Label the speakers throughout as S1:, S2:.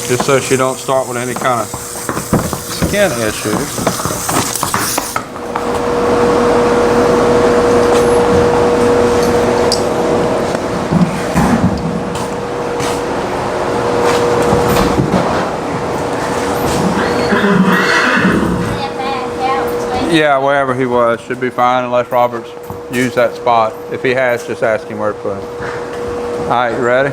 S1: just so she don't start with any kind of skin issues. Yeah, wherever he was should be fine unless Robert's used that spot. If he has, just ask him where to put it. All right, you ready?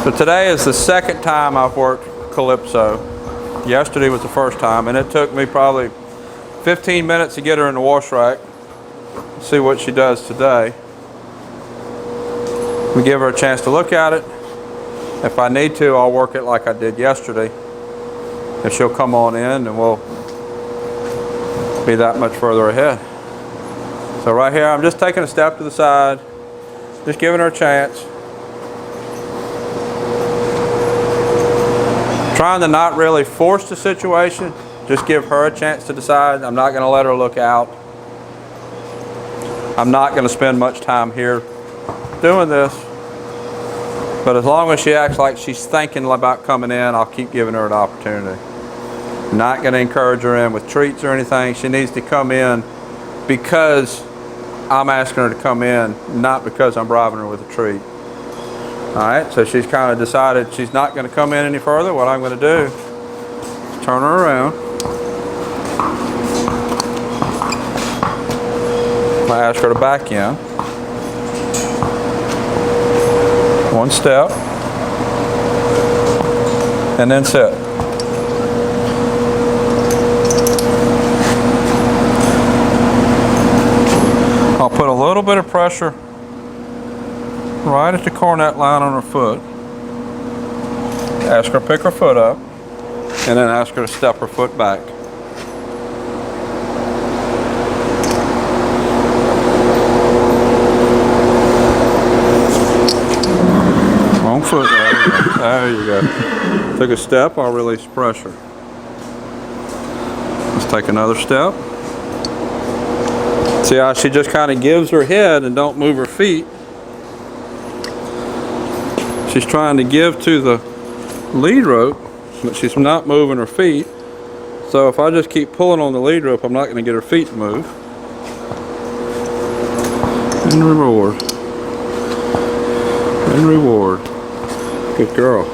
S1: So today is the second time I've worked Calypso. Yesterday was the first time, and it took me probably 15 minutes to get her in the wash rack. See what she does today. We give her a chance to look at it. If I need to, I'll work it like I did yesterday. And she'll come on in and we'll be that much further ahead. So right here, I'm just taking a step to the side, just giving her a chance. Trying to not really force the situation, just give her a chance to decide. I'm not gonna let her look out. I'm not gonna spend much time here doing this. But as long as she acts like she's thinking about coming in, I'll keep giving her an opportunity. Not going to encourage her in with treats or anything. She needs to come in because I'm asking her to come in, not because I'm bribing her with a treat. All right, so she's kind of decided she's not going to come in any further. What I'm going to do is turn her around. I ask her to back in. One step. And then sit. I'll put a little bit of pressure right at the cornet line on her foot. Ask her to pick her foot up, and then ask her to step her foot back. Wrong foot, there you go. Took a step, I'll release pressure. Let's take another step. See how she just kind of gives her head and don't move her feet. She's trying to give to the lead rope, but she's not moving her feet. So if I just keep pulling on the lead rope, I'm not going to get her feet to move. And reward. And reward. Good girl.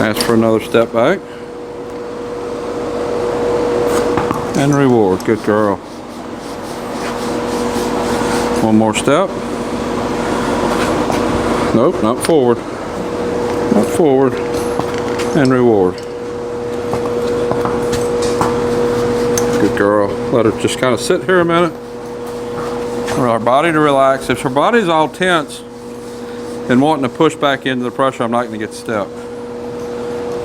S1: Ask for another step back. And reward. Good girl. One more step. Nope, not forward. Not forward. And reward. Good girl. Let her just kind of sit here a minute. For our body to relax. If her body's all tense and wanting to push back into the pressure, I'm not going to get the step.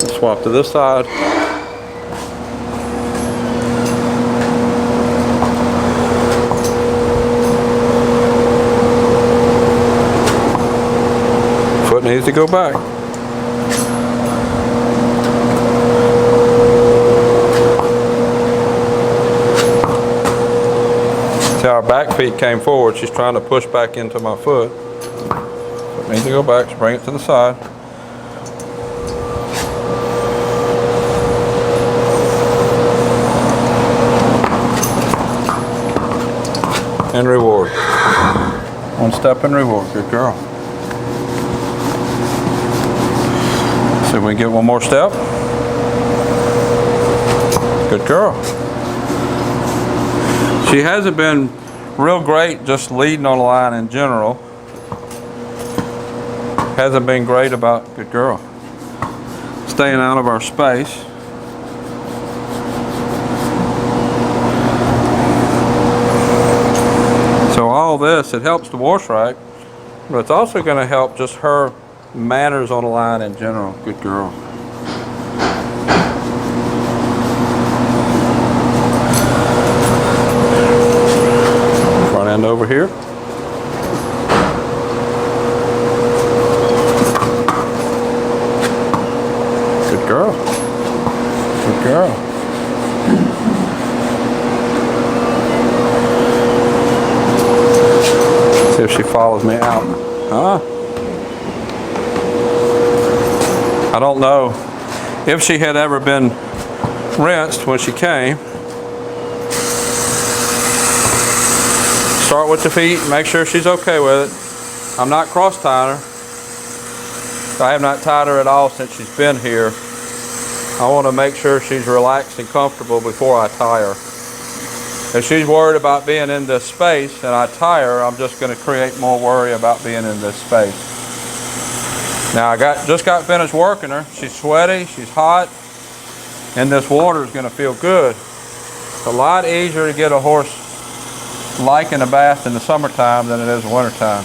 S1: Let's swap to this side. Needs to go back. See how our back feet came forward. She's trying to push back into my foot. So it needs to go back. So bring it to the side. And reward. One step and reward. Good girl. See if we can get one more step. Good girl. She hasn't been real great just leading on the line in general. Hasn't been great about, good girl, staying out of our space. So all this, it helps the wash rack, but it's also going to help just her manners on the line in general. Good girl. Front end over here. Good girl. Good girl. See if she follows me out. Huh? I don't know if she had ever been rinsed when she came. Start with the feet, make sure she's okay with it. I'm not cross-tying her. I have not tied her at all since she's been here. I want to make sure she's relaxed and comfortable before I tie her. If she's worried about being in this space and I tie her, I'm just going to create more worry about being in this space. Now I just got finished working her. She's sweaty, she's hot, and this water is going to feel good. It's a lot easier to get a horse liking a bath in the summertime than it is in the wintertime.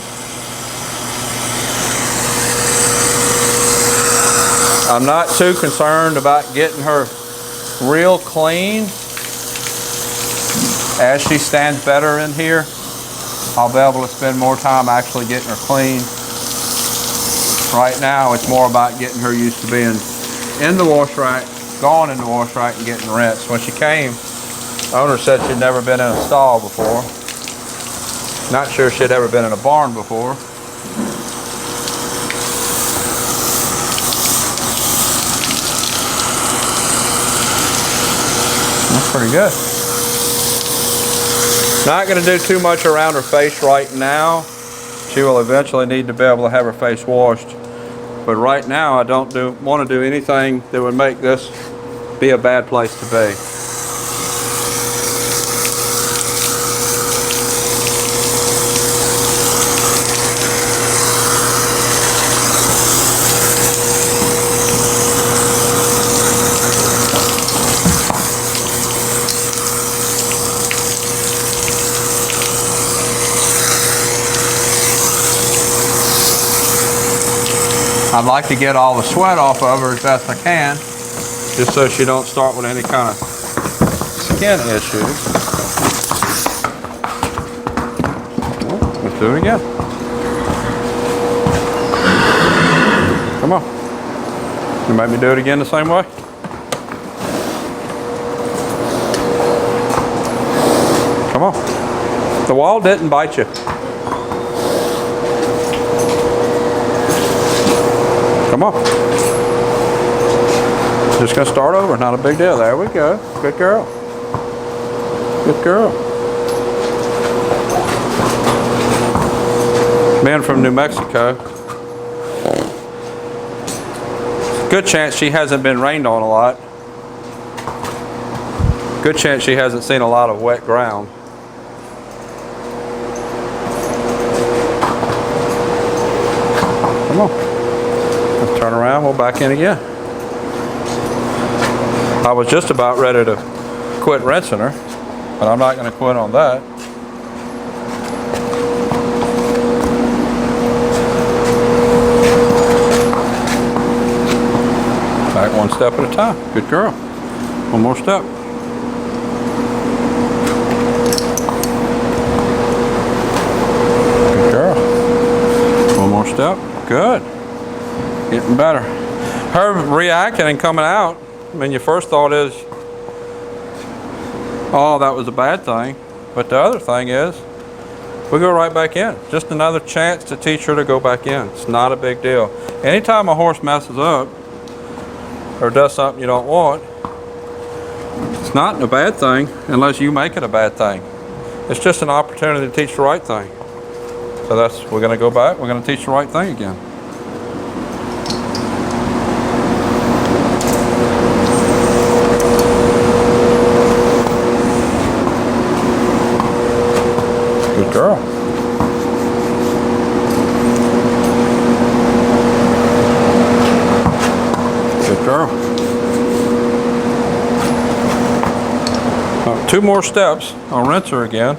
S1: I'm not too concerned about getting her real clean. As she stands better in here, I'll be able to spend more time actually getting her clean. Right now, it's more about getting her used to being in the wash rack, going in the wash rack and getting rinsed. When she came, the owner said she'd never been in a stall before. Not sure she'd ever been in a barn before. That's pretty good. Not going to do too much around her face right now. She will eventually need to be able to have her face washed. But right now I don't want to do anything that would make this be a bad place to be. I'd like to get all the sweat off of her as best I can, just so she don't start with any kind of skin issues. Let's do it again. Come on. You make me do it again the same way? Come on. The wall didn't bite you. Come on. Just gonna start over, not a big deal. There we go. Good girl. Good girl. Man from New Mexico. Good chance she hasn't been rained on a lot. Good chance she hasn't seen a lot of wet ground. Come on. Let's turn around, we'll back in again. I was just about ready to quit rinsing her, but I'm not going to quit on that. Back one step at a time. Good girl. One more step. Good girl. One more step. Good. Getting better. Her reacting and coming out, I mean, your first thought is, oh, that was a bad thing. But the other thing is, we go right back in. Just another chance to teach her to go back in. It's not a big deal. Anytime a horse messes up or does something you don't want, it's not a bad thing unless you make it a bad thing. It's just an opportunity to teach the right thing. So we're going to go back, we're going to teach the right thing again. Good girl. Good girl. Two more steps. I'll rinse her again.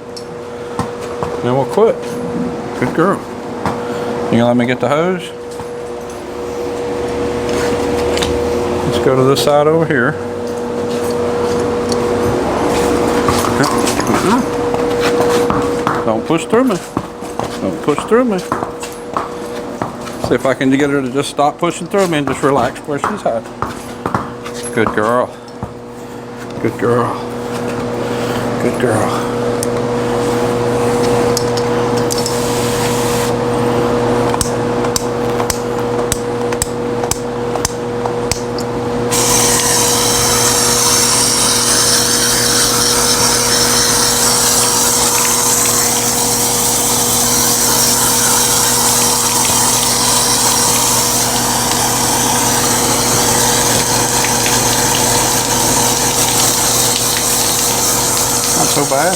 S1: Then we'll quit. Good girl. You gonna let me get the hose? Let's go to this side over here. Don't push through me. Don't push through me. See if I can get her to just stop pushing through me and just relax where she's at. Good girl. Good girl. Good girl. bad.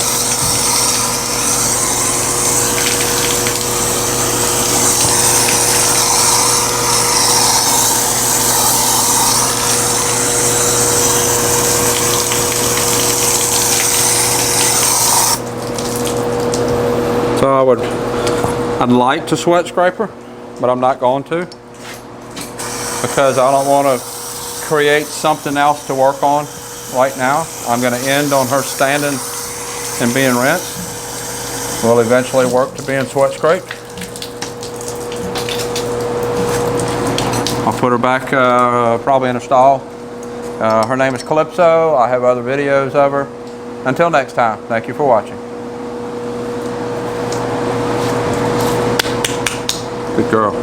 S1: So I'd like to sweat scrape her, but I'm not going to, because I don't want to create something else to work on right now. I'm going to end on her standing and being rinsed. We'll eventually work to being sweat scraped. I'll put her back probably in a stall. Her name is Calypso. I have other videos of her. Until next time, thank you for watching. Good girl.